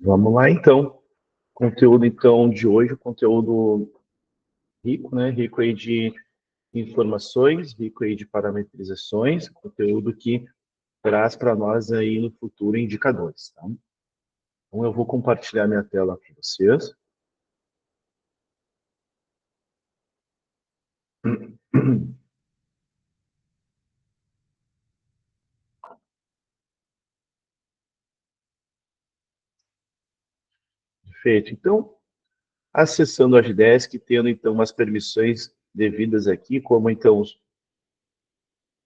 Vamos lá, então. Conteúdo, então, de hoje, conteúdo rico, né? Rico aí de informações, rico aí de parametrizações, conteúdo que traz para nós aí no futuro indicadores, tá? Então, eu vou compartilhar minha tela com vocês. Perfeito. Então, acessando a Agdesk, tendo, então, as permissões devidas aqui, como, então,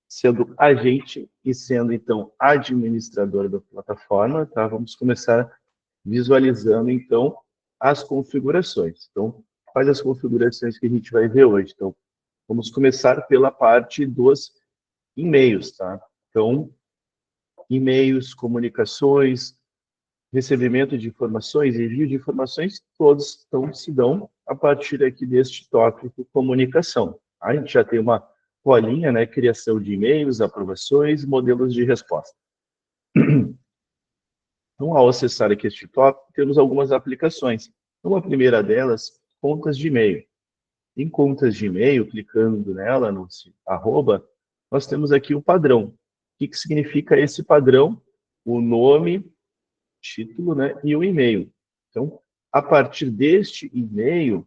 sendo agente e sendo, então, administrador da plataforma, tá? Vamos começar visualizando, então, as configurações. Então, quais as configurações que a gente vai ver hoje? Então, vamos começar pela parte dos e-mails, tá? Então, e-mails, comunicações, recebimento de informações, envio de informações, todos então, se dão a partir aqui deste tópico comunicação. A gente já tem uma colinha, né? Criação de e-mails, aprovações, modelos de resposta. Então, ao acessar aqui este tópico, temos algumas aplicações. Uma primeira delas, contas de e-mail. Em contas de e-mail, clicando nela, no arroba, nós temos aqui o padrão. O que significa esse padrão? O nome, título, né, e o e-mail. Então, a partir deste e-mail,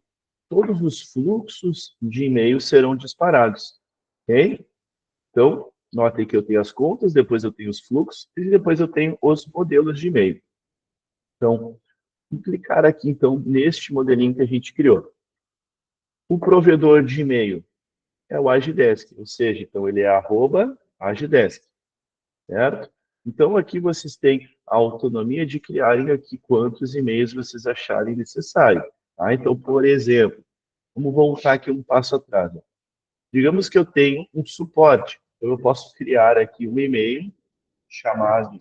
todos os fluxos de e-mail serão disparados. Ok? Então, notem que eu tenho as contas, depois eu tenho os fluxos, e depois eu tenho os modelos de e-mail. Então, vou clicar aqui, então, neste modelinho que a gente criou. O provedor de e-mail é o Agdesk, ou seja, então ele é @agdesk, certo? Então, aqui vocês têm a autonomia de criarem aqui quantos e-mails vocês acharem necessário. Tá? Então, por exemplo, vamos voltar aqui um passo atrás. Ó. Digamos que eu tenho um suporte. Então, eu posso criar aqui um e-mail chamado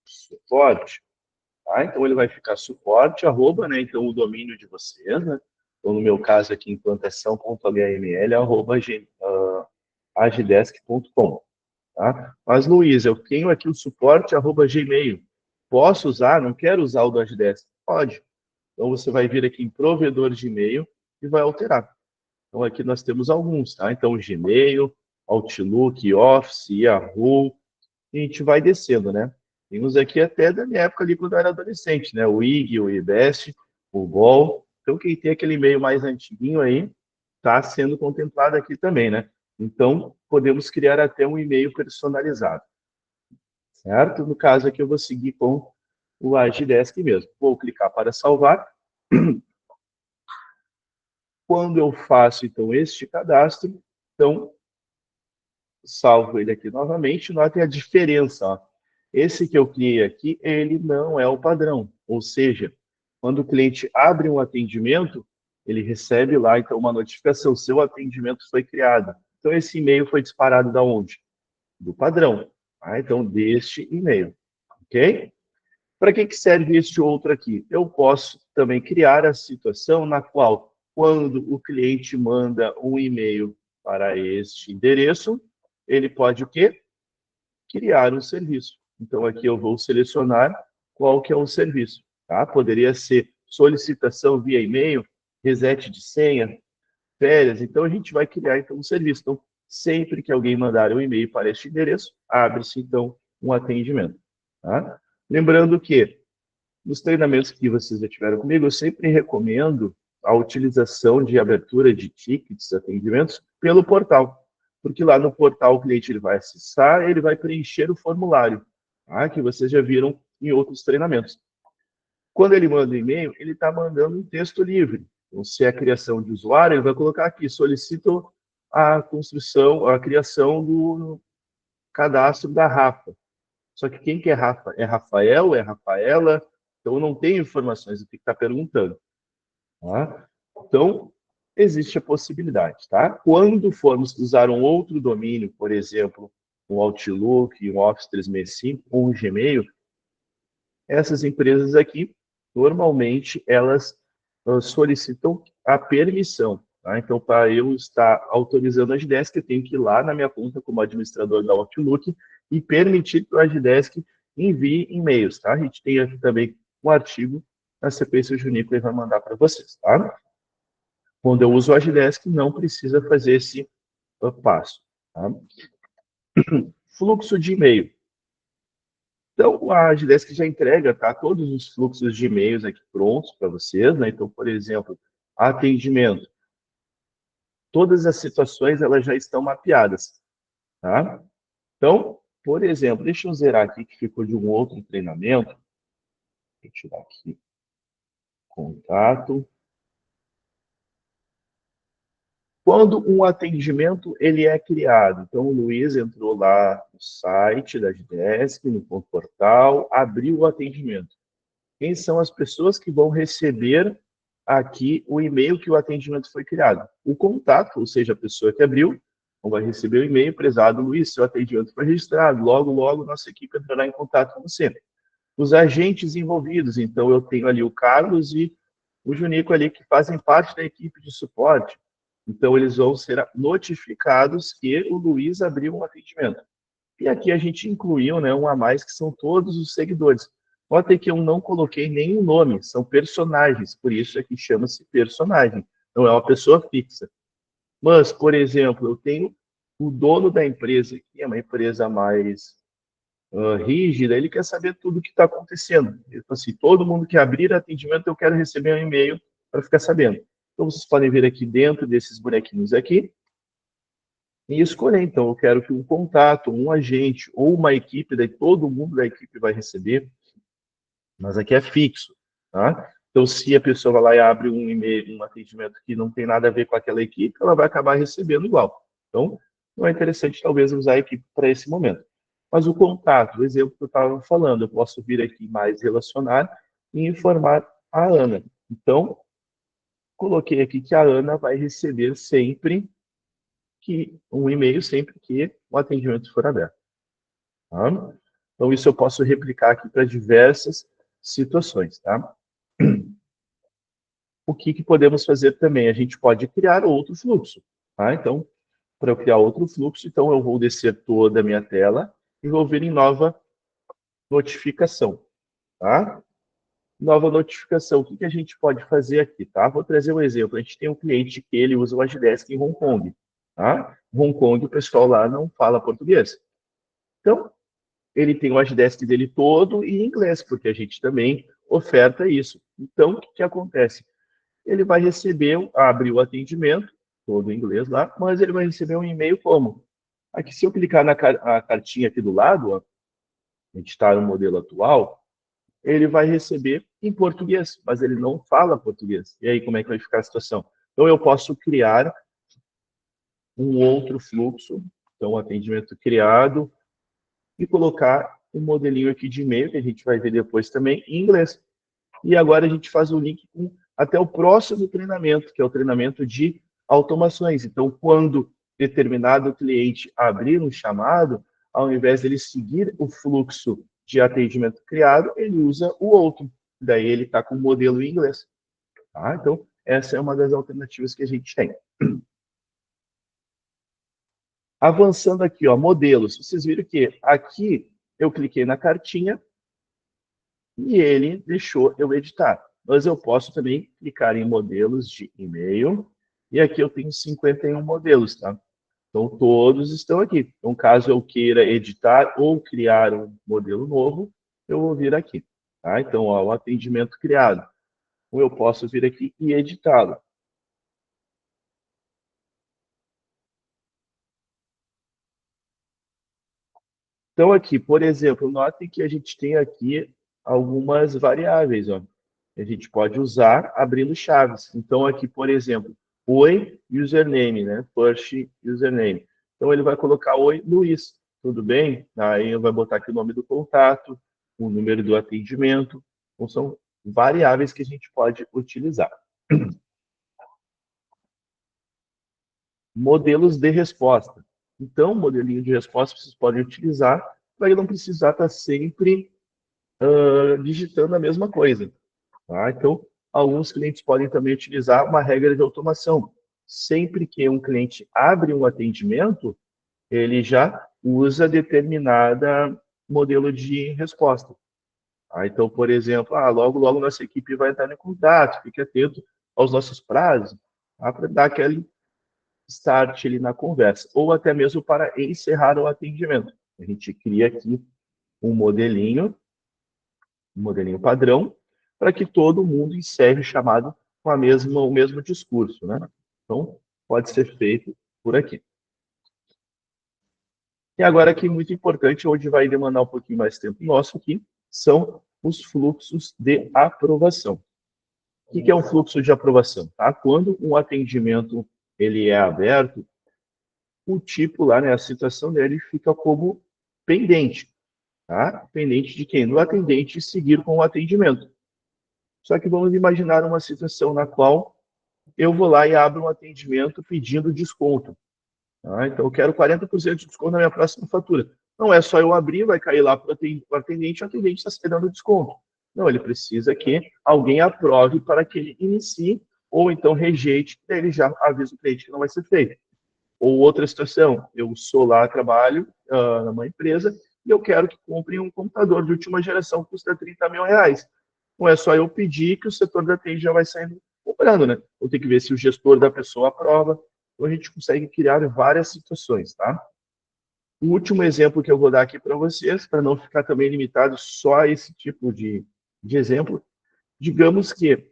suporte. Tá? Então, ele vai ficar suporte, arroba, né? Então, o domínio de vocês, né? Então, no meu caso aqui, implantação.html, arroba agdesk.com. Tá? Mas, Luiz, eu tenho aqui o suporte, arroba gmail. Posso usar? Não quero usar o do Agdesk? Pode. Então, você vai vir aqui em provedor de e-mail e vai alterar. Então, aqui nós temos alguns, tá? Então, Gmail, Outlook, Office, Yahoo, e a gente vai descendo, né? Temos aqui até da minha época ali quando eu era adolescente, né? O IG, o IBEST, o GOL. Então, quem tem aquele e-mail mais antiguinho aí, está sendo contemplado aqui também, né? Então, podemos criar até um e-mail personalizado, certo? No caso aqui, eu vou seguir com o Agdesk mesmo. Vou clicar para salvar. Quando eu faço, então, este cadastro, então, salvo ele aqui novamente, notem a diferença, ó. Esse que eu criei aqui, ele não é o padrão. Ou seja, quando o cliente abre um atendimento, ele recebe lá, então, uma notificação, seu atendimento foi criado. Então, esse e-mail foi disparado da onde? Do padrão. Tá? Então, deste e-mail. Ok? Para que serve este outro aqui? Eu posso também criar a situação na qual, quando o cliente manda um e-mail para este endereço, ele pode o quê? Criar um serviço. Então, aqui eu vou selecionar qual que é o serviço. Tá? Poderia ser solicitação via e-mail, reset de senha, férias. Então, a gente vai criar então, um serviço. Então, sempre que alguém mandar um e-mail para este endereço, abre-se, então, um atendimento. Tá? Lembrando que, nos treinamentos que vocês já tiveram comigo, eu sempre recomendo a utilização de abertura de tickets, atendimentos, pelo portal. Porque lá no portal o cliente ele vai acessar, ele vai preencher o formulário, tá? Que vocês já viram em outros treinamentos. Quando ele manda um e-mail, ele está mandando um texto livre. Então, se é a criação de usuário, ele vai colocar aqui, solicito a construção, a criação do cadastro da Rafa. Só que quem que é Rafa? É Rafael? É Rafaela? Então, não tem informações do que está perguntando. Tá? Então, existe a possibilidade. Tá? Quando formos usar um outro domínio, por exemplo, um Outlook, um Office 365 ou um Gmail, essas empresas aqui, normalmente, elas solicitam a permissão. Tá? Então, para eu estar autorizando a Agdesk, eu tenho que ir lá na minha conta como administrador da Outlook e permitir que o Agdesk envie e-mails. Tá? A gente tem aqui também um artigo na sequência, o Junico vai mandar para vocês. Tá? Quando eu uso o Agdesk, não precisa fazer esse passo. Tá? Fluxo de e-mail. Então, a Agdesk já entrega, tá, todos os fluxos de e-mails aqui prontos para vocês, né? Então, por exemplo, atendimento. Todas as situações, elas já estão mapeadas, tá? Então, por exemplo, deixa eu zerar aqui, que ficou de um outro treinamento. Vou tirar aqui, contato. Quando um atendimento ele é criado, então o Luiz entrou lá no site da Agdesk, no ponto portal, abriu o atendimento. Quem são as pessoas que vão receber aqui o e-mail que o atendimento foi criado? O contato, ou seja, a pessoa que abriu, vai receber o e-mail, prezado Luiz, seu atendimento foi registrado, logo, logo, nossa equipe entrará em contato com você. Os agentes envolvidos, então eu tenho ali o Carlos e o Junico ali, que fazem parte da equipe de suporte. Então, eles vão ser notificados que o Luiz abriu um atendimento. E aqui a gente incluiu, né, um a mais, que são todos os seguidores. Nota que eu não coloquei nenhum nome, são personagens, por isso aqui chama-se personagem, não é uma pessoa fixa. Mas, por exemplo, eu tenho o dono da empresa, que é uma empresa mais rígida, ele quer saber tudo o que está acontecendo. Ele fala assim, todo mundo que abrir atendimento, eu quero receber um e-mail para ficar sabendo. Então, vocês podem ver aqui dentro desses bonequinhos aqui, e escolher, então, eu quero que um contato, um agente ou uma equipe, daí todo mundo da equipe vai receber, mas aqui é fixo, tá? Então, se a pessoa vai lá e abre um e-mail, um atendimento que não tem nada a ver com aquela equipe, ela vai acabar recebendo igual. Então, não é interessante, talvez, usar a equipe para esse momento. Mas o contato, o exemplo que eu estava falando, eu posso vir aqui mais relacionar e informar a Ana. Então, coloquei aqui que a Ana vai receber sempre um e-mail sempre que o atendimento for aberto. Tá? Então, isso eu posso replicar aqui para diversas situações. Tá? O que podemos fazer também? A gente pode criar outro fluxo. Tá? Então, para eu criar outro fluxo, então eu vou descer toda a minha tela e vou vir em nova notificação. Tá? Nova notificação. O que a gente pode fazer aqui? Tá? Vou trazer um exemplo. A gente tem um cliente que ele usa o Agdesk em Hong Kong. Tá? Hong Kong, o pessoal lá não fala português. Então, ele tem o Agdesk dele todo em inglês, porque a gente também oferta isso. Então, o que acontece? Ele vai receber, abrir o atendimento, todo em inglês lá, mas ele vai receber um e-mail como? Aqui, se eu clicar na cartinha aqui do lado, ó, a gente está no modelo atual, ele vai receber em português, mas ele não fala português. E aí, como é que vai ficar a situação? Então, eu posso criar um outro fluxo, então, um atendimento criado, e colocar um modelinho aqui de e-mail, que a gente vai ver depois também, em inglês. E agora a gente faz o link com até o próximo treinamento, que é o treinamento de automações. Então, quando determinado cliente abrir um chamado, ao invés dele seguir o fluxo de atendimento criado, ele usa o outro. Daí ele está com o modelo em inglês. Tá? Então, essa é uma das alternativas que a gente tem. Avançando aqui, ó, modelos. Vocês viram que aqui eu cliquei na cartinha e ele deixou eu editar. Mas eu posso também clicar em modelos de e-mail e aqui eu tenho 51 modelos, tá? Então, todos estão aqui. Então, caso eu queira editar ou criar um modelo novo, eu vou vir aqui. Tá? Então, ó, o atendimento criado. Ou eu posso vir aqui e editá-lo. Então, aqui, por exemplo, notem que a gente tem aqui algumas variáveis, ó. A gente pode usar abrindo chaves. Então, aqui, por exemplo, oi, username, né? First username. Então, ele vai colocar oi, Luiz. Tudo bem? Aí, vai botar aqui o nome do contato, o número do atendimento. Então, são variáveis que a gente pode utilizar. Modelos de resposta. Então, o modelinho de resposta vocês podem utilizar para ele não precisar estar sempre digitando a mesma coisa. Tá? Então, alguns clientes podem também utilizar uma regra de automação. sempre que um cliente abre um atendimento, ele já usa determinada modelo de resposta. Então, por exemplo, logo, logo nossa equipe vai entrar em contato, fique atento aos nossos prazos, para dar aquele start ali na conversa, ou até mesmo para encerrar o atendimento. A gente cria aqui um modelinho padrão, para que todo mundo encerre o chamado com o mesmo discurso, né? Então, pode ser feito por aqui. E agora aqui, muito importante, onde vai demandar um pouquinho mais tempo nosso aqui, são os fluxos de aprovação. O que é um fluxo de aprovação? Tá? Quando um atendimento ele é aberto, o tipo lá, né, a situação dele fica como pendente. Tá? Pendente de quem? Do atendente seguir com o atendimento. Só que vamos imaginar uma situação na qual eu vou lá e abro um atendimento pedindo desconto. Tá? Então, eu quero 40% de desconto na minha próxima fatura. Não é só eu abrir, vai cair lá para o atendente está se dando desconto. Não, ele precisa que alguém aprove para que ele inicie, ou então rejeite, daí ele já avisa o cliente que não vai ser feito. Ou outra situação, eu sou lá, trabalho numa empresa, e eu quero que comprem um computador de última geração que custa 30 mil reais. Não é só eu pedir que o setor da TI já vai saindo comprando, né? Vou ter que ver se o gestor da pessoa aprova. Então, a gente consegue criar várias situações, tá? O último exemplo que eu vou dar aqui para vocês, para não ficar também limitado só a esse tipo de exemplo, digamos que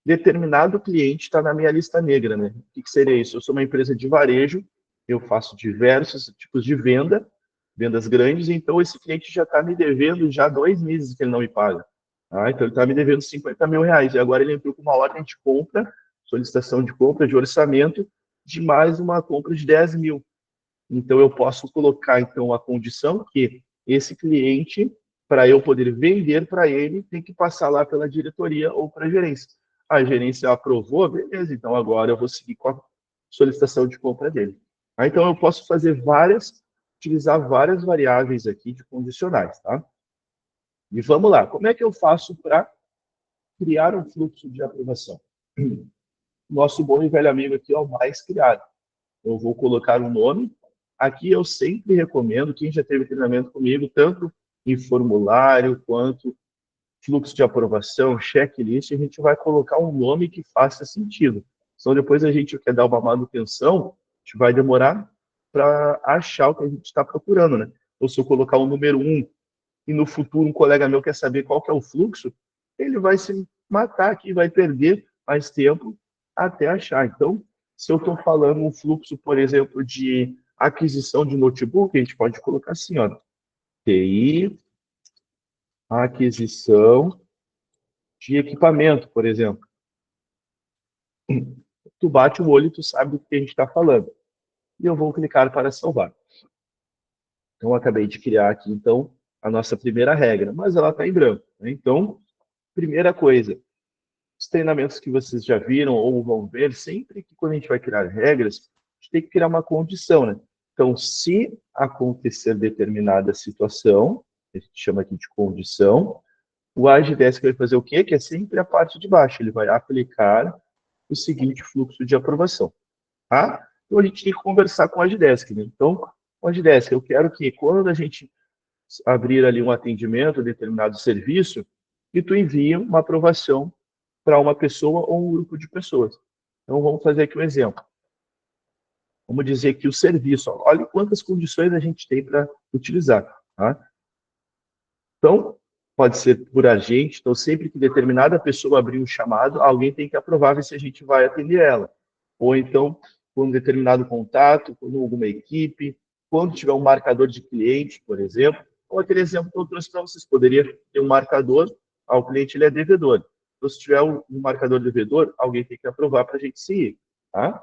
determinado cliente está na minha lista negra, né? O que seria isso? Eu sou uma empresa de varejo, eu faço diversos tipos de vendas grandes, então esse cliente já está me devendo já 2 meses que ele não me paga. Então ele está me devendo 50 mil reais, e agora ele entrou com uma ordem de compra, solicitação de compra, de orçamento, de mais uma compra de 10 mil. Então eu posso colocar então a condição que esse cliente, para eu poder vender para ele, tem que passar lá pela diretoria ou para a gerência. A gerência aprovou, beleza, então agora eu vou seguir com a solicitação de compra dele. Então eu posso utilizar várias variáveis aqui de condicionais, tá? E vamos lá, como é que eu faço para criar um fluxo de aprovação? Nosso bom e velho amigo aqui é o mais criado. Eu vou colocar um nome. Aqui eu sempre recomendo, quem já teve treinamento comigo, tanto em formulário quanto fluxo de aprovação, checklist, a gente vai colocar um nome que faça sentido. Então, depois a gente quer dar uma manutenção, a gente vai demorar para achar o que a gente está procurando, né? Ou se eu colocar o número 1 e no futuro um colega meu quer saber qual que é o fluxo, ele vai se matar aqui, vai perder mais tempo até achar. Então, se eu estou falando um fluxo, por exemplo, de aquisição de notebook, a gente pode colocar assim, ó, TI, aquisição de equipamento, por exemplo. Tu bate o olho e tu sabe do que a gente está falando. E eu vou clicar para salvar. Então, eu acabei de criar aqui, então, a nossa primeira regra, mas ela está em branco. Né? Então, primeira coisa, os treinamentos que vocês já viram ou vão ver, sempre que quando a gente vai criar regras, a gente tem que criar uma condição, né? Então, se acontecer determinada situação, a gente chama aqui de condição, o Agidesk vai fazer o quê? Que é sempre a parte de baixo, ele vai aplicar o seguinte fluxo de aprovação, tá? Então, a gente tem que conversar com o Agidesk, né? Então, o Agidesk, eu quero que quando a gente abrir ali um atendimento, determinado serviço, que tu envie uma aprovação para uma pessoa ou um grupo de pessoas. Então, vamos fazer aqui um exemplo. Vamos dizer que o serviço, olha quantas condições a gente tem para utilizar. Tá? Então, pode ser por agente, então sempre que determinada pessoa abrir um chamado, alguém tem que aprovar se a gente vai atender ela. Ou então, com um determinado contato, com alguma equipe, quando tiver um marcador de cliente, por exemplo, ou aquele exemplo que eu trouxe para vocês, poderia ter um marcador, o cliente ele é devedor. Então, se tiver um marcador devedor, alguém tem que aprovar para a gente seguir. Tá?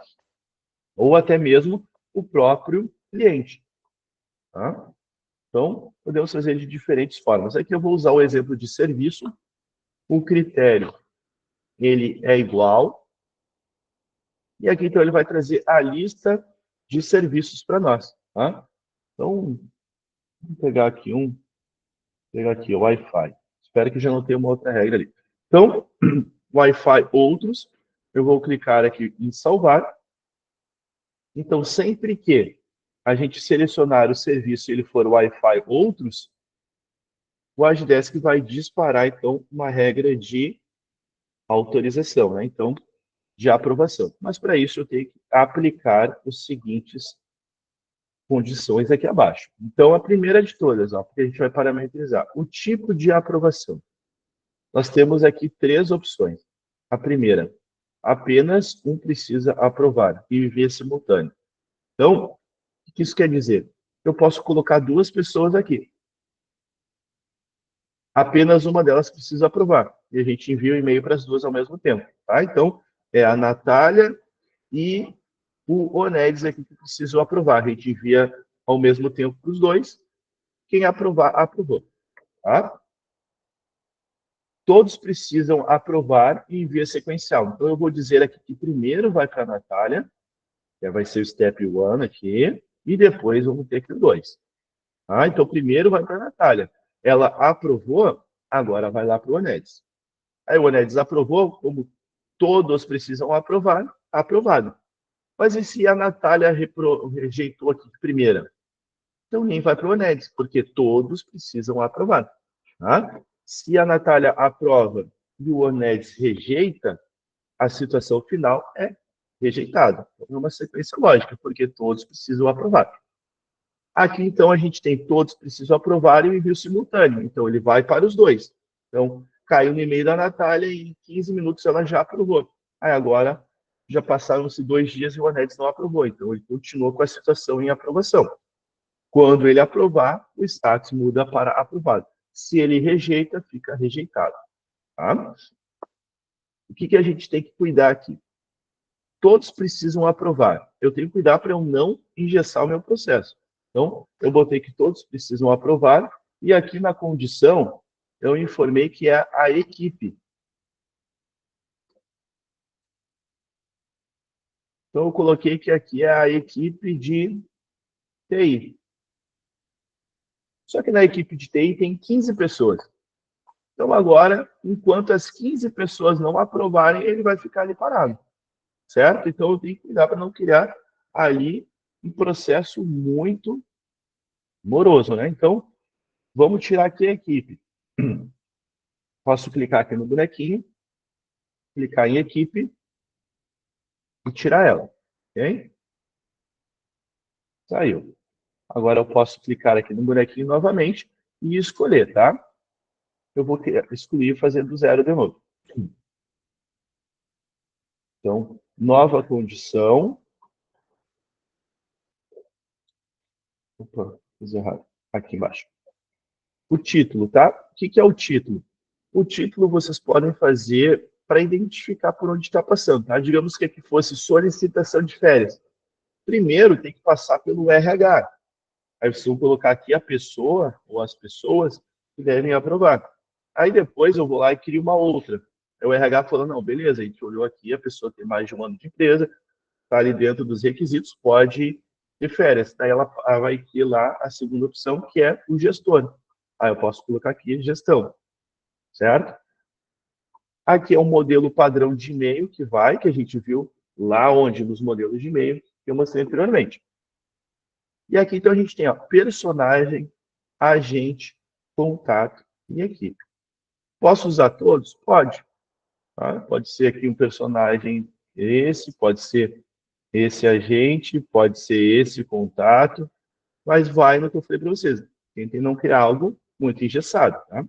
Ou até mesmo o próprio cliente. Tá? Então, podemos fazer de diferentes formas. Aqui eu vou usar o exemplo de serviço. O critério, ele é igual. E aqui, então, ele vai trazer a lista de serviços para nós. Tá? Então, vamos pegar aqui o Wi-Fi. Espero que já não tenha uma outra regra ali. Então, Wi-Fi outros, eu vou clicar aqui em salvar. Então, sempre que a gente selecionar o serviço e ele for Wi-Fi outros, o Agdesk vai disparar, então, uma regra de autorização, né? Então, de aprovação. Mas, para isso, eu tenho que aplicar os seguintes condições aqui abaixo. Então, a primeira de todas, ó, porque a gente vai parametrizar o tipo de aprovação. Nós temos aqui 3 opções. A primeira, apenas um precisa aprovar e via simultâneo. Então, o que isso quer dizer? Eu posso colocar 2 pessoas aqui. Apenas uma delas precisa aprovar. E a gente envia o e-mail para as 2 ao mesmo tempo. Tá? Então, é a Natália e o Onedes aqui que precisam aprovar. A gente envia ao mesmo tempo para os 2. Quem aprovar, aprovou. Tá? Todos precisam aprovar e envia sequencial. Então, eu vou dizer aqui que primeiro vai para a Natália, que vai ser o step 1 aqui, e depois vamos ter aqui o 2. Tá? Então, primeiro vai para a Natália. Ela aprovou, agora vai lá para o Onedes. Aí o Onedes aprovou, como todos precisam aprovar, aprovado. Mas e se a Natália rejeitou aqui de primeira? Então, nem vai para o Onedes, porque todos precisam aprovar. Tá? Se a Natália aprova e o Onedes rejeita, a situação final é rejeitada. Então, é uma sequência lógica, porque todos precisam aprovar. Aqui, então, a gente tem todos precisam aprovar e o envio simultâneo. Então, ele vai para os 2. Então, caiu no e-mail da Natália e em 15 minutos ela já aprovou. Aí, agora, já passaram-se 2 dias e o Onedes não aprovou. Então, ele continuou com a situação em aprovação. Quando ele aprovar, o status muda para aprovado. Se ele rejeita, fica rejeitado. Tá? O que a gente tem que cuidar aqui? Todos precisam aprovar. Eu tenho que cuidar para eu não engessar o meu processo. Então, eu botei que todos precisam aprovar, e aqui na condição, eu informei que é a equipe. Então, eu coloquei que aqui é a equipe de TI. Só que na equipe de TI tem 15 pessoas. Então, agora, enquanto as 15 pessoas não aprovarem, ele vai ficar ali parado. Certo? Então, eu tenho que cuidar para não criar ali um processo muito moroso, né? Então, vamos tirar aqui a equipe. Posso clicar aqui no bonequinho, clicar em equipe e tirar ela. Ok? Saiu. Agora eu posso clicar aqui no bonequinho novamente e escolher, tá? Eu vou escolher e fazer do 0 de novo. Então, nova condição. Opa, fiz errado. Aqui embaixo. O título, tá? O que é o título? O título vocês podem fazer para identificar por onde está passando, tá? Digamos que aqui fosse solicitação de férias. Primeiro, tem que passar pelo RH. Aí vocês vão colocar aqui a pessoa ou as pessoas que devem aprovar. Aí depois eu vou lá e crio uma outra. Aí o RH falou, não, beleza, a gente olhou aqui, a pessoa tem mais de 1 ano de empresa, está ali dentro dos requisitos, pode ter férias. Daí ela vai ter lá a segunda opção, que é o gestor. Aí eu posso colocar aqui gestão, certo? Aqui é um modelo padrão de e-mail que a gente viu lá onde, nos modelos de e-mail que eu mostrei anteriormente. E aqui, então, a gente tem ó, personagem, agente, contato e equipe. Posso usar todos? Pode. Tá? Pode ser aqui um personagem esse, pode ser esse agente, pode ser esse contato, mas vai no que eu falei para vocês. Tentem não criar algo muito engessado. Tá? O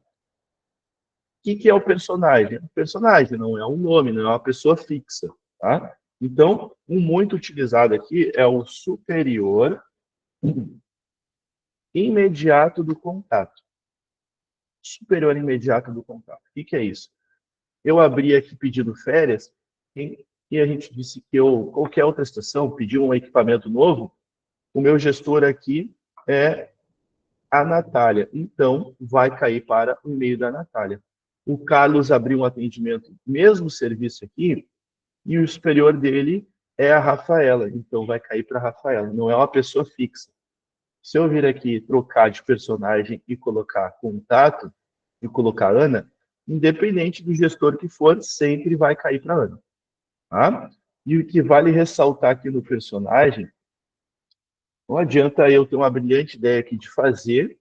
que é o personagem? O personagem não é um nome, não é uma pessoa fixa. Tá? Então, um muito utilizado aqui é o superior imediato do contato. Superior imediato do contato. O que é isso? Eu abri aqui pedindo férias e a gente disse que eu, qualquer outra situação, pediu um equipamento novo, o meu gestor aqui é a Natália. Então, vai cair para o e-mail da Natália. O Carlos abriu um atendimento, mesmo serviço aqui, e o superior dele é a Rafaela. Então, vai cair para a Rafaela. Não é uma pessoa fixa. Se eu vir aqui trocar de personagem e colocar contato, e colocar Ana, independente do gestor que for, sempre vai cair para Ana. Tá? E o que vale ressaltar aqui no personagem, não adianta eu ter uma brilhante ideia aqui de fazer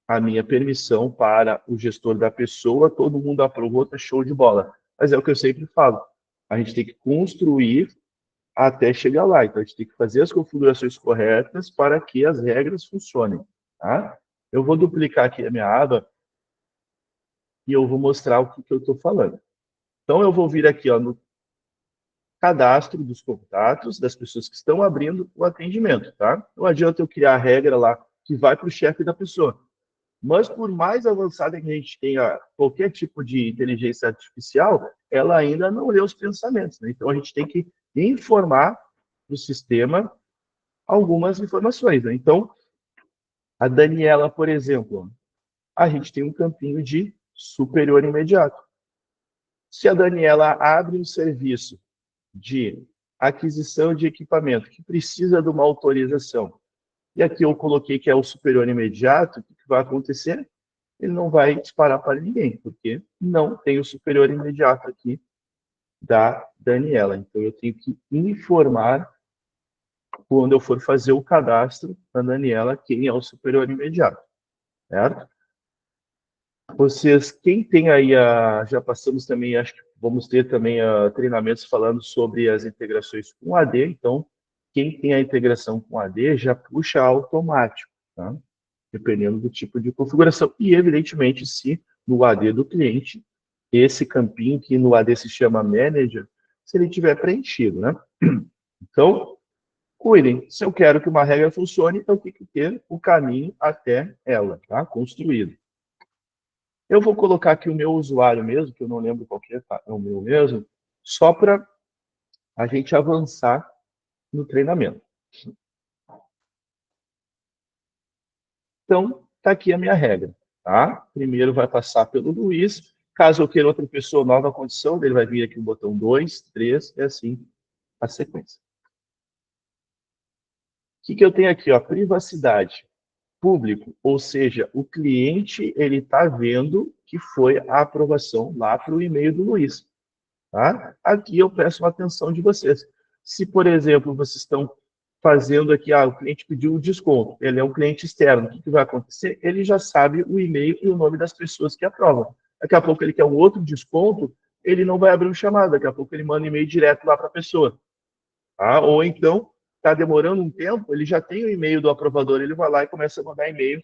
a minha permissão para o gestor da pessoa, todo mundo aprovou, tá show de bola. Mas é o que eu sempre falo, a gente tem que construir até chegar lá. Então, a gente tem que fazer as configurações corretas para que as regras funcionem. Tá? Eu vou duplicar aqui a minha aba e eu vou mostrar o que eu estou falando. Então, eu vou vir aqui ó, no cadastro dos contatos das pessoas que estão abrindo o atendimento. Tá? Não adianta eu criar a regra lá que vai para o chefe da pessoa. Mas, por mais avançada que a gente tenha qualquer tipo de inteligência artificial, ela ainda não lê os pensamentos. Né? Então, a gente tem que informar o sistema algumas informações. Né? Então, a Daniela, por exemplo, a gente tem um campinho de superior imediato. Se a Daniela abre um serviço de aquisição de equipamento que precisa de uma autorização, e aqui eu coloquei que é o superior imediato, o que vai acontecer? Ele não vai disparar para ninguém, porque não tem o superior imediato aqui da Daniela. Então, eu tenho que informar, quando eu for fazer o cadastro da Daniela, quem é o superior imediato, certo? Vocês, quem tem aí, já passamos também, acho que vamos ter também treinamentos falando sobre as integrações com AD, então, quem tem a integração com AD já puxa automático, tá? Dependendo do tipo de configuração. E, evidentemente, se no AD do cliente, esse campinho que no AD se chama Manager, se ele tiver preenchido, né? Então, cuidem. Se eu quero que uma regra funcione, eu tenho que ter o caminho até ela, tá? Construído. Eu vou colocar aqui o meu usuário mesmo, que eu não lembro qual que é, tá? É o meu mesmo, só para a gente avançar no treinamento. Então, está aqui a minha regra. Tá? Primeiro vai passar pelo Luiz. Caso eu queira outra pessoa, nova condição, ele vai vir aqui o botão 2, 3, e assim a sequência. O que eu tenho aqui? Ó, privacidade. Público, ou seja, o cliente ele está vendo que foi a aprovação lá para o e-mail do Luiz. Tá? Aqui eu peço a atenção de vocês. Se, por exemplo, vocês estão fazendo aqui, o cliente pediu um desconto, ele é um cliente externo, o que vai acontecer? Ele já sabe o e-mail e o nome das pessoas que aprovam. Daqui a pouco ele quer um outro desconto, ele não vai abrir um chamado, daqui a pouco ele manda e-mail direto lá para a pessoa. Tá? Ou então, está demorando um tempo, ele já tem o e-mail do aprovador, ele vai lá e começa a mandar e-mail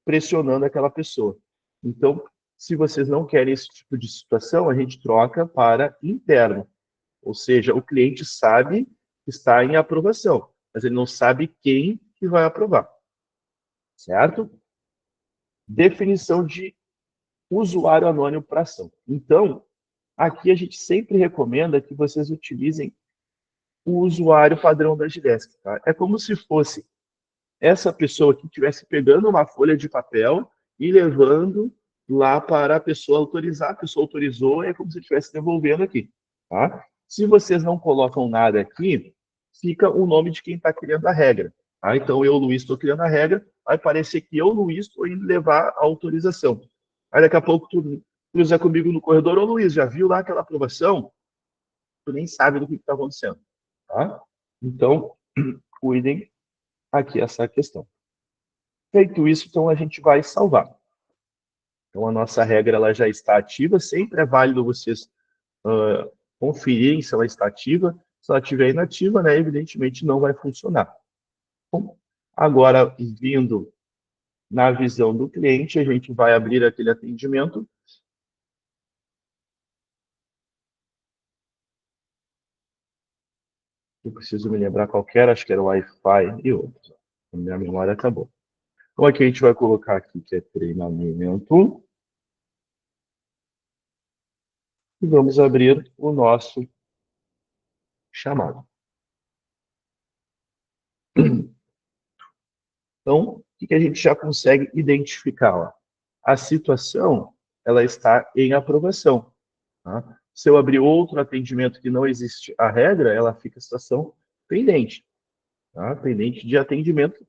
pressionando aquela pessoa. Então, se vocês não querem esse tipo de situação, a gente troca para interno. Ou seja, o cliente sabe que está em aprovação, mas ele não sabe quem que vai aprovar. Certo? Definição de usuário anônimo para ação. Então, aqui a gente sempre recomenda que vocês utilizem o usuário padrão da Gidesk. Tá? É como se fosse essa pessoa que estivesse pegando uma folha de papel e levando lá para a pessoa autorizar. A pessoa autorizou, é como se estivesse devolvendo aqui. Tá? Se vocês não colocam nada aqui, fica o nome de quem está criando a regra. Tá? Então, eu, Luiz, estou criando a regra, vai parecer que eu, Luiz, estou indo levar a autorização. Aí, daqui a pouco, tu cruza comigo no corredor, ô, Luiz, já viu lá aquela aprovação? Tu nem sabe do que está acontecendo. Tá? Então, cuidem aqui essa questão. Feito isso, então a gente vai salvar. Então a nossa regra ela já está ativa, sempre é válido vocês conferirem se ela está ativa. Se ela estiver inativa, né, evidentemente não vai funcionar. Bom, agora, vindo na visão do cliente, a gente vai abrir aquele atendimento. Eu preciso me lembrar qual era, acho que era o Wi-Fi e outros. A minha memória acabou. Então aqui a gente vai colocar aqui que é treinamento. E vamos abrir o nosso chamado. Então, o que a gente já consegue identificar? Ó? A situação ela está em aprovação. Tá? Se eu abrir outro atendimento que não existe a regra, ela fica a situação pendente. Tá? Pendente de atendimento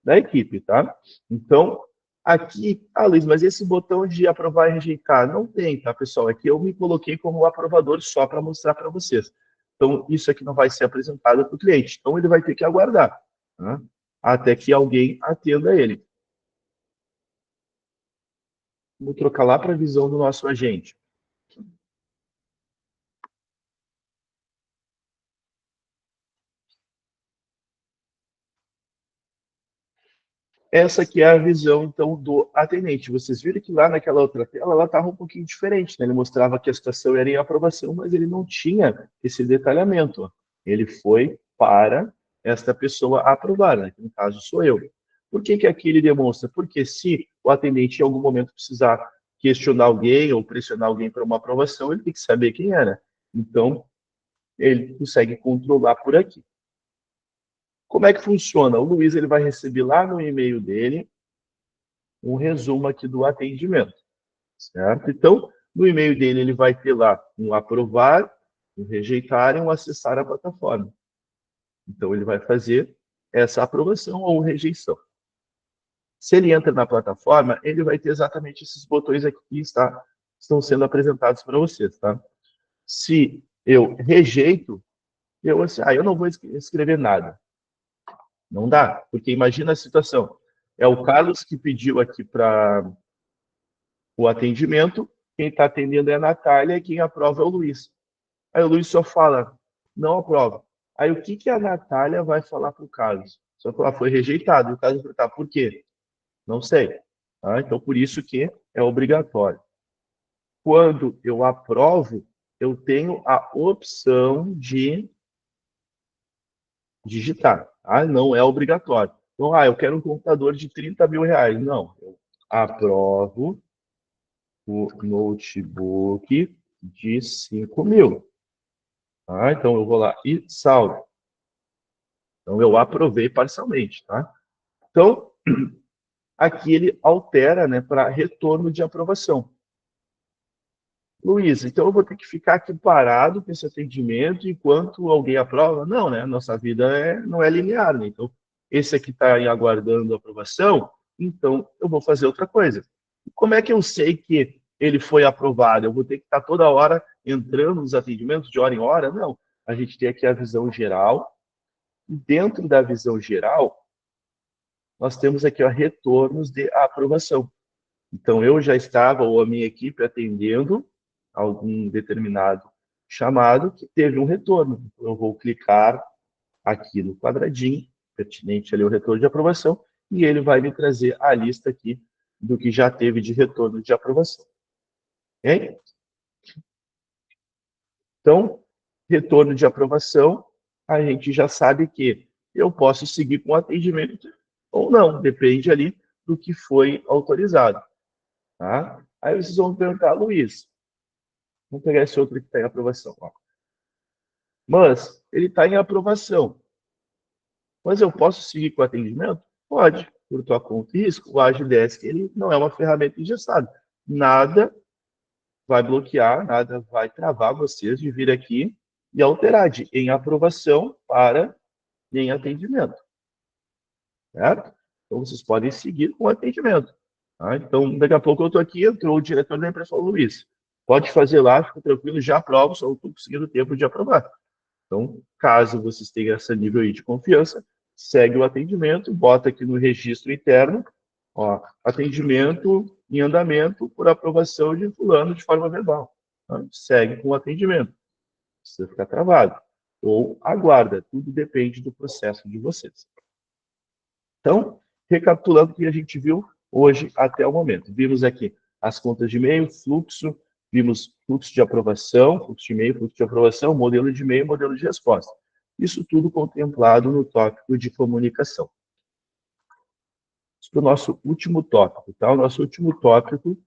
da equipe. Tá? Então, Aqui, Luiz, mas esse botão de aprovar e rejeitar não tem, tá, pessoal? Aqui eu me coloquei como aprovador só para mostrar para vocês. Então, isso aqui não vai ser apresentado para o cliente. Então, ele vai ter que aguardar, tá? Até que alguém atenda ele. Vou trocar lá para a visão do nosso agente. Essa aqui é a visão, então, do atendente. Vocês viram que lá naquela outra tela, ela estava um pouquinho diferente, né? Ele mostrava que a situação era em aprovação, mas ele não tinha esse detalhamento. Ele foi para esta pessoa aprovar, né? Que no caso sou eu. Por que que aqui ele demonstra? Porque se o atendente em algum momento precisar questionar alguém ou pressionar alguém para uma aprovação, ele tem que saber quem era. Então, ele consegue controlar por aqui. Como é que funciona? O Luiz ele vai receber lá no e-mail dele um resumo aqui do atendimento, certo? Então, no e-mail dele, ele vai ter lá um aprovar, um rejeitar e um acessar a plataforma. Então, ele vai fazer essa aprovação ou rejeição. Se ele entra na plataforma, ele vai ter exatamente esses botões aqui que estão sendo apresentados para vocês, tá? Se eu rejeito, eu não vou escrever nada. Não dá, porque imagina a situação. É o Carlos que pediu aqui para o atendimento, quem está atendendo é a Natália e quem aprova é o Luiz. Aí o Luiz só fala, não aprova. Aí o que, que a Natália vai falar para o Carlos? Só falar, foi rejeitado. E o Carlos vai perguntar, por quê? Não sei. Tá? Então, por isso que é obrigatório. Quando eu aprovo, eu tenho a opção de digitar. Tá? Não é obrigatório. Então, eu quero um computador de 30 mil reais. Não, eu aprovo o notebook de 5 mil. Tá? Então, eu vou lá e salvo. Então, eu aprovei parcialmente. Tá? Então, aqui ele altera, né, para retorno de aprovação. Luiz, então eu vou ter que ficar aqui parado com esse atendimento enquanto alguém aprova? Não, né? Nossa vida não é linear, né? Então, esse aqui está aguardando aprovação, então eu vou fazer outra coisa. Como é que eu sei que ele foi aprovado? Eu vou ter que estar toda hora entrando nos atendimentos de hora em hora? Não. A gente tem aqui a visão geral, e dentro da visão geral, nós temos aqui ó, retornos de aprovação. Então, eu já estava, ou a minha equipe, atendendo algum determinado chamado que teve um retorno. Então, eu vou clicar aqui no quadradinho, pertinente ali o retorno de aprovação, e ele vai me trazer a lista aqui do que já teve de retorno de aprovação. Ok? Então, retorno de aprovação, a gente já sabe que eu posso seguir com o atendimento ou não, depende ali do que foi autorizado. Tá? Aí vocês vão perguntar, Luiz, vamos pegar esse outro que está em aprovação. Ó. Mas ele está em aprovação. Mas eu posso seguir com o atendimento? Pode, por tua conta e risco. O Agidesk ele não é uma ferramenta engessada. Nada vai bloquear, nada vai travar vocês de vir aqui e alterar de em aprovação para em atendimento. Certo? Então, vocês podem seguir com o atendimento. Tá? Então, daqui a pouco eu estou aqui, entrou o diretor da empresa e falou, Luiz, pode fazer lá, fica tranquilo, já aprovo, só estou conseguindo tempo de aprovar. Então, caso vocês tenham esse nível aí de confiança, segue o atendimento, bota aqui no registro interno, ó, atendimento em andamento por aprovação de fulano de forma verbal. Tá? Segue com o atendimento. Não precisa ficar travado. Ou aguarda, tudo depende do processo de vocês. Então, recapitulando o que a gente viu hoje até o momento. Vimos aqui as contas de e-mail, fluxo, vimos fluxo de aprovação, fluxo de e-mail, fluxo de aprovação, modelo de e-mail, modelo de resposta. Isso tudo contemplado no tópico de comunicação. Para o nosso último tópico, tá? O nosso último tópico,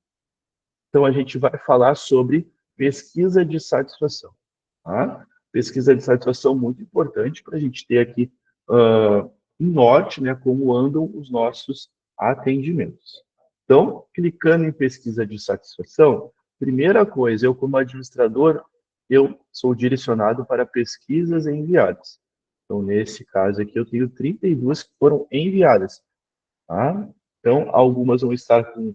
então a gente vai falar sobre pesquisa de satisfação. Tá? Pesquisa de satisfação muito importante para a gente ter aqui um norte, né, como andam os nossos atendimentos. Então, clicando em pesquisa de satisfação, primeira coisa, eu como administrador, eu sou direcionado para pesquisas enviadas. Então, nesse caso aqui, eu tenho 32 que foram enviadas. Tá? Então, algumas vão estar com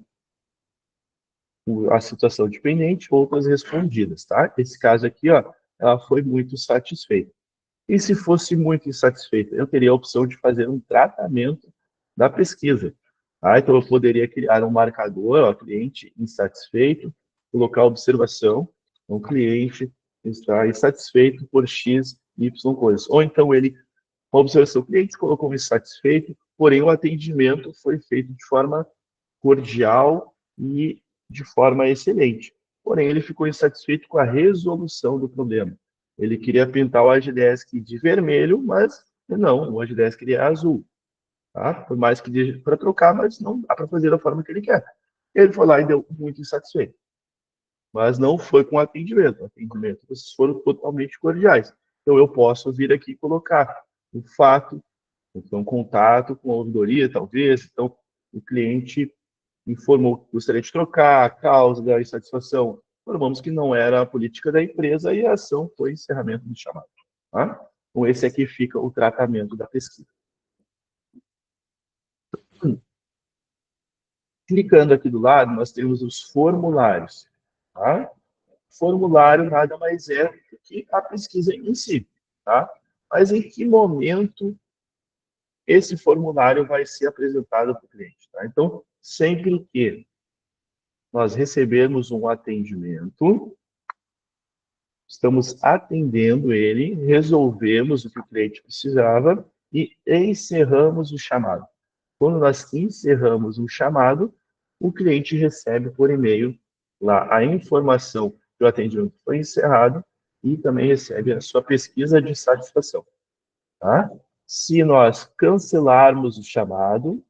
a situação dependente, outras respondidas, tá? Esse caso aqui, ó, ela foi muito satisfeita. E se fosse muito insatisfeita, eu teria a opção de fazer um tratamento da pesquisa. Tá? Então, eu poderia criar um marcador, ó, cliente insatisfeito, colocar observação, o cliente está insatisfeito por X, Y coisas. Ou então ele, uma observação, o cliente colocou insatisfeito, porém o atendimento foi feito de forma cordial e de forma excelente. Porém, ele ficou insatisfeito com a resolução do problema. Ele queria pintar o Agidesk de vermelho, mas não, o Agidesk queria azul. Tá? Por mais que para trocar, mas não dá para fazer da forma que ele quer. Ele foi lá e deu muito insatisfeito. Mas não foi com atendimento. Atendimento, vocês foram totalmente cordiais. Então, eu posso vir aqui e colocar o fato, então, contato com a ouvidoria, talvez. Então, o cliente informou que gostaria de trocar, a causa da insatisfação. Informamos que não era a política da empresa e a ação foi encerramento do chamado. Tá? Então, esse aqui fica o tratamento da pesquisa. Clicando aqui do lado, nós temos os formulários. Tá? Formulário nada mais é do que a pesquisa em si. Tá? Mas em que momento esse formulário vai ser apresentado para o cliente? Tá? Então, sempre que nós recebermos um atendimento, estamos atendendo ele, resolvemos o que o cliente precisava e encerramos o chamado. Quando nós encerramos o chamado, o cliente recebe por e-mail lá a informação que o atendimento foi encerrado e também recebe a sua pesquisa de satisfação. Tá? Se nós cancelarmos o chamado,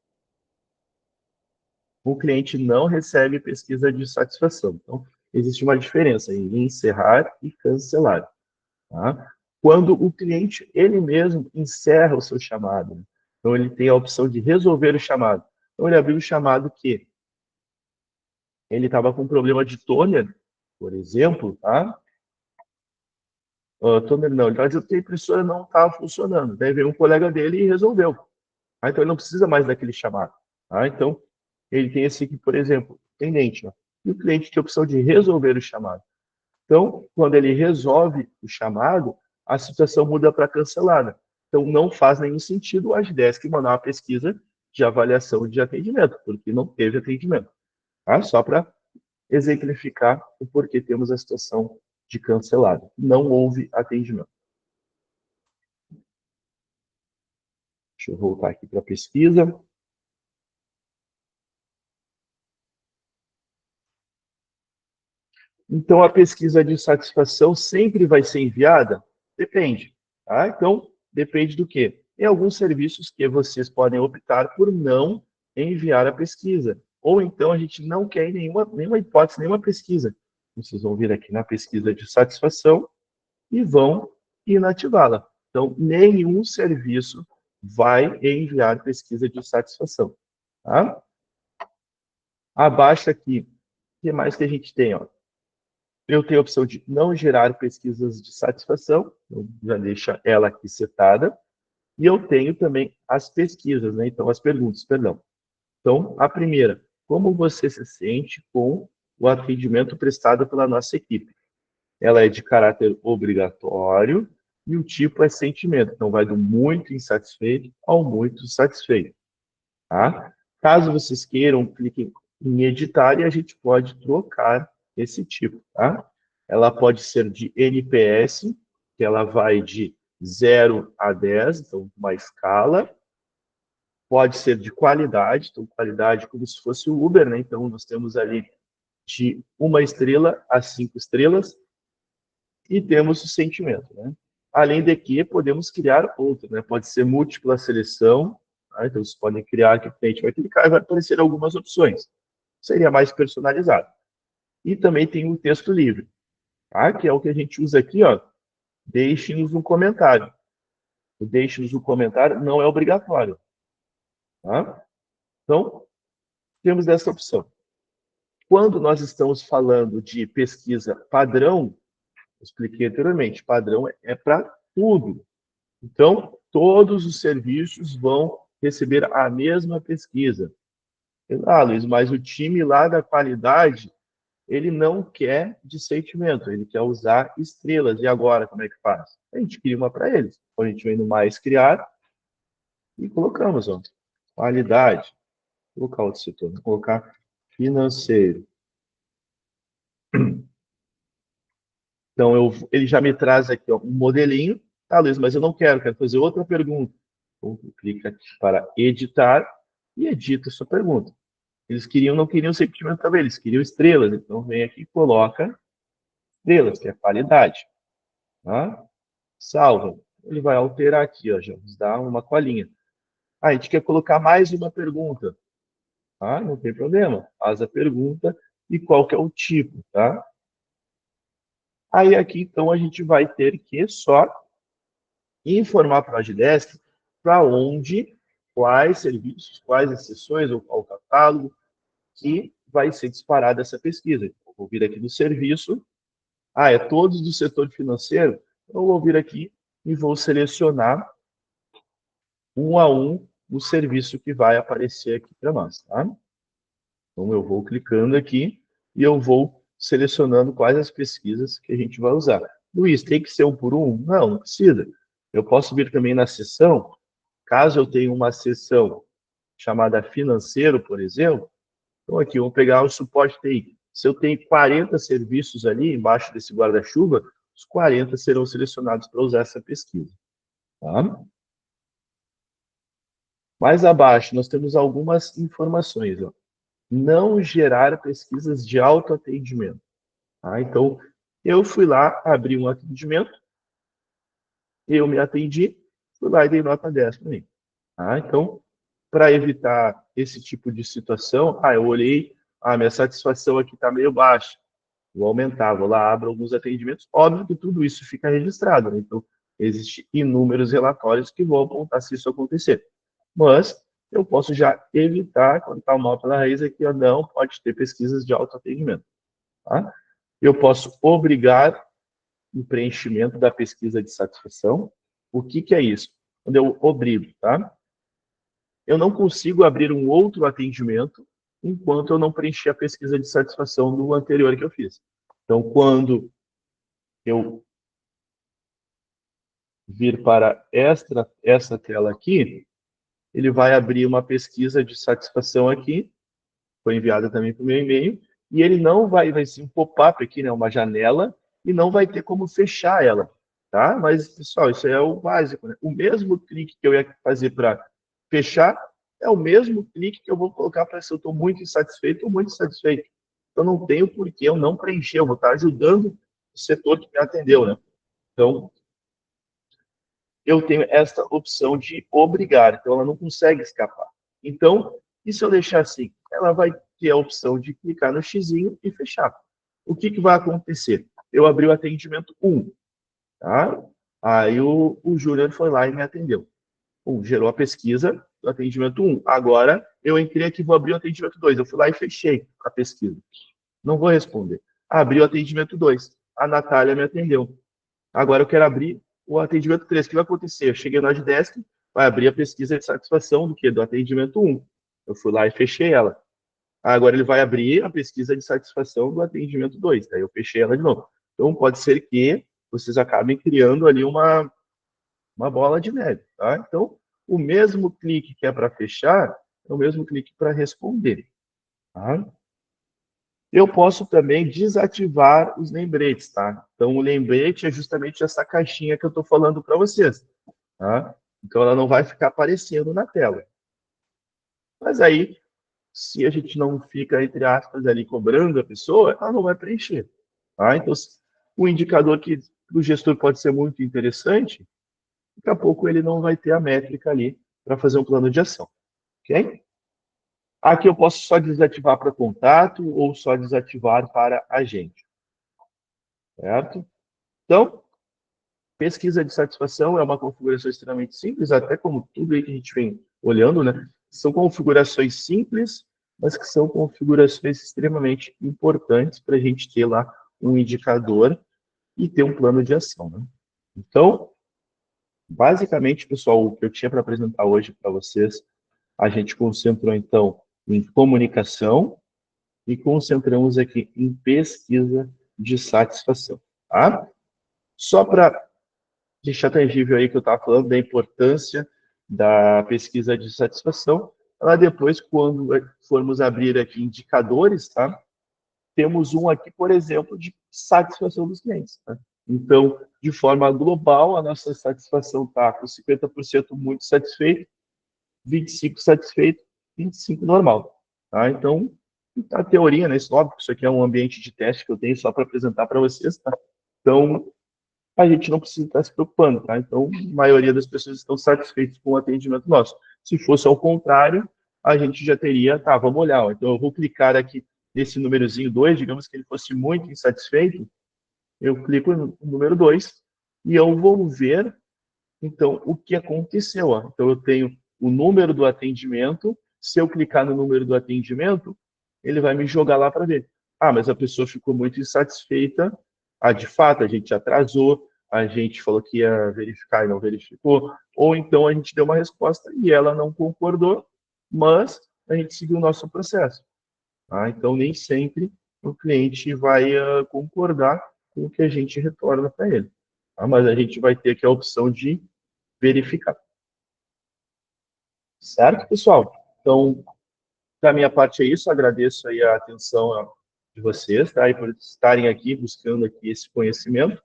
o cliente não recebe pesquisa de satisfação. Então, existe uma diferença em encerrar e cancelar. Tá? Quando o cliente, ele mesmo, encerra o seu chamado, né? Então ele tem a opção de resolver o chamado. Então ele abriu o chamado que ele estava com um problema de toner, por exemplo, tá? Toner não, ele estava dizendo que a impressora não estava funcionando. Daí veio um colega dele e resolveu. Tá? Então ele não precisa mais daquele chamado. Tá? Então ele tem esse aqui, por exemplo, pendente. Ó. E o cliente tem a opção de resolver o chamado. Então, quando ele resolve o chamado, a situação muda para cancelada. Então, não faz nenhum sentido o Agdesk mandar uma pesquisa de avaliação de atendimento, porque não teve atendimento. Tá? Só para exemplificar o porquê temos a situação de cancelada. Não houve atendimento. Deixa eu voltar aqui para a pesquisa. Então, a pesquisa de satisfação sempre vai ser enviada? Depende. Tá? Então, depende do quê? Tem alguns serviços que vocês podem optar por não enviar a pesquisa. Ou então a gente não quer nenhuma hipótese, nenhuma pesquisa. Vocês vão vir aqui na pesquisa de satisfação e vão inativá-la. Então, nenhum serviço vai enviar pesquisa de satisfação. Tá? Abaixo aqui, o que mais que a gente tem? Ó? Eu tenho a opção de não gerar pesquisas de satisfação, eu já deixo ela aqui setada. E eu tenho também as pesquisas, né? Então, as perguntas, perdão. Então, a primeira, como você se sente com o atendimento prestado pela nossa equipe? Ela é de caráter obrigatório e o tipo é sentimento. Então, vai do muito insatisfeito ao muito satisfeito. Tá? Caso vocês queiram, cliquem em editar e a gente pode trocar esse tipo. Tá? Ela pode ser de NPS, que ela vai de 0 a 10, então uma escala. Pode ser de qualidade, então qualidade como se fosse o Uber, né? Então nós temos ali de 1 estrela a 5 estrelas e temos o sentimento, né? Além de que podemos criar outro, né? Pode ser múltipla seleção, tá? Então vocês podem criar que o cliente vai clicar e vai aparecer algumas opções. Seria mais personalizado. E também tem o texto livre, tá? Que é o que a gente usa aqui, ó. Deixe-nos um comentário. O deixe-nos um comentário não é obrigatório, tá? Então, temos essa opção. Quando nós estamos falando de pesquisa padrão, eu expliquei anteriormente, padrão é para tudo. Então, todos os serviços vão receber a mesma pesquisa. Ah, Luiz, mas o time lá da qualidade, ele não quer de sentimento, ele quer usar estrelas. E agora, como é que faz? A gente cria uma para eles. Então, a gente vem no mais criar e colocamos, ó, qualidade. Vou colocar outro setor, vou colocar financeiro. Então, ele já me traz aqui ó, um modelinho. Tá, Luiz, mas eu não quero fazer outra pergunta. Então, clica aqui para editar e edita a sua pergunta. Eles não queriam sentimento também, eles queriam estrelas. Então, vem aqui e coloca estrelas, que é a qualidade. Tá? Salva. Ele vai alterar aqui, ó, já nos dá uma colinha. Ah, a gente quer colocar mais uma pergunta. Tá? Não tem problema. Faz a pergunta e qual que é o tipo, tá? Aí aqui, então, a gente vai ter que só informar para a Agidesk para onde, quais serviços, quais exceções ou qual catálogo que vai ser disparada essa pesquisa. Eu vou vir aqui no serviço. Ah, é todos do setor financeiro? Eu vou vir aqui e vou selecionar um a um o serviço que vai aparecer aqui para nós, tá? Então, eu vou clicando aqui e eu vou selecionando quais as pesquisas que a gente vai usar. Luiz, tem que ser um por um? Não, não precisa. Eu posso vir também na seção, caso eu tenha uma seção chamada financeiro, por exemplo, então aqui, vamos pegar o suporte TI. Se eu tenho 40 serviços ali embaixo desse guarda-chuva, os 40 serão selecionados para usar essa pesquisa. Tá? Mais abaixo, nós temos algumas informações. Ó. Não gerar pesquisas de autoatendimento. Tá? Então, eu fui lá, abri um atendimento, eu me atendi, fui lá e dei nota 10 para mim. Tá? Então, para evitar esse tipo de situação, eu olhei, minha satisfação aqui está meio baixa, vou aumentar, vou lá, abro alguns atendimentos, óbvio que tudo isso fica registrado, né? Então, existem inúmeros relatórios que vão apontar se isso acontecer. Mas, eu posso já evitar, quando está o mal pela raiz aqui, não pode ter pesquisas de autoatendimento. Tá? Eu posso obrigar o preenchimento da pesquisa de satisfação. O que, que é isso? Quando eu obrigo, tá? Eu não consigo abrir um outro atendimento enquanto eu não preencher a pesquisa de satisfação do anterior que eu fiz. Então, quando eu vir para essa tela aqui, ele vai abrir uma pesquisa de satisfação aqui, foi enviada também para o meu e-mail, e ele não vai ser um pop-up aqui, né, uma janela, e não vai ter como fechar ela, tá? Mas, pessoal, isso é o básico, né? O mesmo clique que eu ia fazer para fechar é o mesmo clique que eu vou colocar para se eu estou muito insatisfeito ou muito satisfeito. Eu não tenho por que eu não preencher, eu vou estar ajudando o setor que me atendeu, né? Então, eu tenho esta opção de obrigar, então ela não consegue escapar. Então, e se eu deixar assim? Ela vai ter a opção de clicar no xizinho e fechar. O que, que vai acontecer? Eu abri o atendimento 1, tá? Aí o Júnior foi lá e me atendeu. Gerou a pesquisa do atendimento 1. Agora, eu entrei aqui e vou abrir o atendimento 2. Eu fui lá e fechei a pesquisa. Não vou responder. Abri o atendimento 2. A Natália me atendeu. Agora eu quero abrir o atendimento 3. O que vai acontecer? Eu cheguei no Addesk, vai abrir a pesquisa de satisfação do quê? Do atendimento 1. Eu fui lá e fechei ela. Agora ele vai abrir a pesquisa de satisfação do atendimento 2. Daí eu fechei ela de novo. Então pode ser que vocês acabem criando ali uma bola de neve. Tá? Então, o mesmo clique que é para fechar é o mesmo clique para responder. Tá? Eu posso também desativar os lembretes, tá? Então, o lembrete é justamente essa caixinha que eu estou falando para vocês, tá? Então, ela não vai ficar aparecendo na tela. Mas aí, se a gente não fica, entre aspas, ali cobrando a pessoa, ela não vai preencher, tá? Então, o indicador que o gestor pode ser muito interessante, daqui a pouco ele não vai ter a métrica ali para fazer um plano de ação, ok? Aqui eu posso só desativar para contato ou só desativar para agente, certo? Então, pesquisa de satisfação é uma configuração extremamente simples, até como tudo aí que a gente vem olhando, né? São configurações simples, mas que são configurações extremamente importantes para a gente ter lá um indicador e ter um plano de ação, né? Então, basicamente, pessoal, o que eu tinha para apresentar hoje para vocês, a gente concentrou, então, em comunicação e concentramos aqui em pesquisa de satisfação, tá? Só para deixar tangível aí que eu estava falando da importância da pesquisa de satisfação, lá depois, quando formos abrir aqui indicadores, tá? Temos um aqui, por exemplo, de satisfação dos clientes. Tá? Então, de forma global, a nossa satisfação está com 50% muito satisfeito, 25% satisfeito, 25% normal. Tá? Então, a teoria, né? Isso, óbvio que isso aqui é um ambiente de teste que eu tenho só para apresentar para vocês. Tá? Então, a gente não precisa estar se preocupando. Tá? Então, a maioria das pessoas estão satisfeitas com o atendimento nosso. Se fosse ao contrário, a gente já teria, tá, vamos olhar. Ó. Então, eu vou clicar aqui nesse númerozinho 2, digamos que ele fosse muito insatisfeito, eu clico no número 2 e eu vou ver, então, o que aconteceu. Ó. Então, eu tenho o número do atendimento. Se eu clicar no número do atendimento, ele vai me jogar lá para ver. Ah, mas a pessoa ficou muito insatisfeita. Ah, de fato, a gente atrasou, a gente falou que ia verificar e não verificou. Ou então a gente deu uma resposta e ela não concordou, mas a gente seguiu o nosso processo. Tá? Então, nem sempre o cliente vai concordar com o que a gente retorna para ele. Tá? Mas a gente vai ter aqui a opção de verificar. Certo, pessoal? Então, da minha parte é isso. Agradeço aí a atenção de vocês, tá? E por estarem aqui buscando aqui esse conhecimento.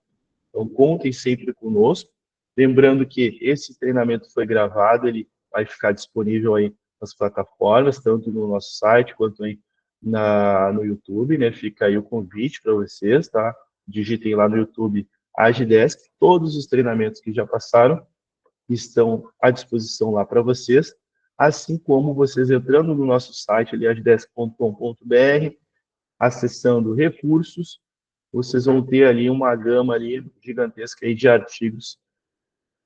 Então, contem sempre conosco. Lembrando que esse treinamento foi gravado, ele vai ficar disponível aí nas plataformas, tanto no nosso site quanto aí no YouTube, né? Fica aí o convite para vocês, tá? Digitem lá no YouTube Agidesk, todos os treinamentos que já passaram estão à disposição lá para vocês, assim como vocês entrando no nosso site, ali, agidesk.com.br, acessando recursos, vocês vão ter ali uma gama ali gigantesca aí de artigos.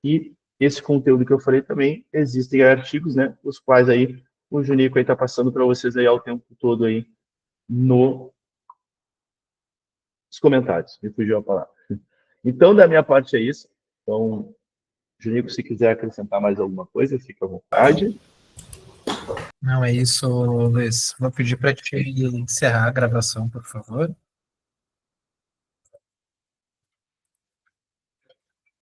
E esse conteúdo que eu falei também, existem artigos, né, os quais aí o Junico aí está passando para vocês aí ao tempo todo aí nos comentários. Me fugiu a palavra. Então, da minha parte é isso. Então, Junico, se quiser acrescentar mais alguma coisa, fica à vontade. Não, é isso, Luiz. Vou pedir para te encerrar a gravação, por favor.